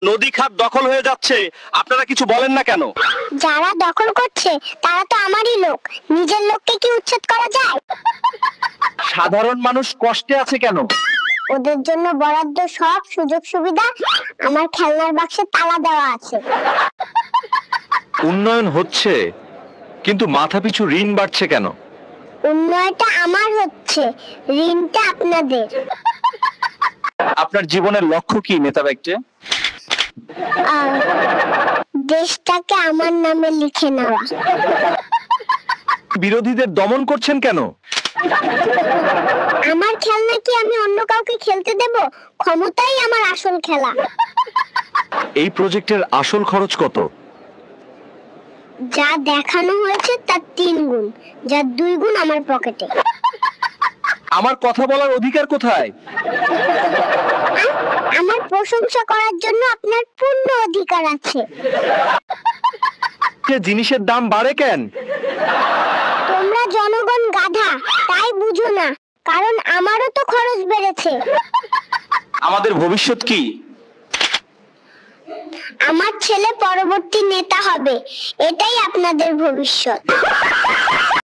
নদী খাত দখল হয়ে যাচ্ছে, আপনারা কিছু বলেন না কেন? যারা দখল করছে তারা তো আমারই লোক, নিজের লোককে কি উচ্ছেদ করা যায়? সাধারণ মানুষ কষ্টে আছে কেন? ওদের জন্য বরাদ্দ সব সুযোগ সুবিধা আমার খেলনার বাক্সে তালা দেওয়া আছে। উন্নয়ন হচ্ছে, কিন্তু মাথাপিছু ঋণ বাড়ছে কেন? উন্নয়নটা আমার হচ্ছে, ঋণটা আপনাদের। আপনার জীবনের লক্ষ্য কি নেতা ব্যক্তি? আর দেশটাকে আমার নামে লিখে নেওয়া। বিরোধীদের দমন করছেন কেন? আমার খেলনা কি আমি অন্য কাউকে খেলতে দেব? ক্ষমতাই আমার আসল খেলা। এই প্রজেক্টের আসল খরচ কত? যা দেখানো হয়েছে তার 3 গুণ, যার 2 গুণ আমার পকেটে। আমার কথা বলার অধিকার কোথায়? আমার প্রশংসা করার জন্য আপনার পূর্ণ অধিকার আছে। যে জিনিসের দাম বাড়ে কেন? তোমরা জনগণ গাধা, তাই বুঝো না, কারণ আমারও তো খরচ বেড়েছে। আমাদের ভবিষ্যৎ কি? আমার ছেলে পরবর্তী নেতা হবে, এটাই আপনাদের ভবিষ্যৎ।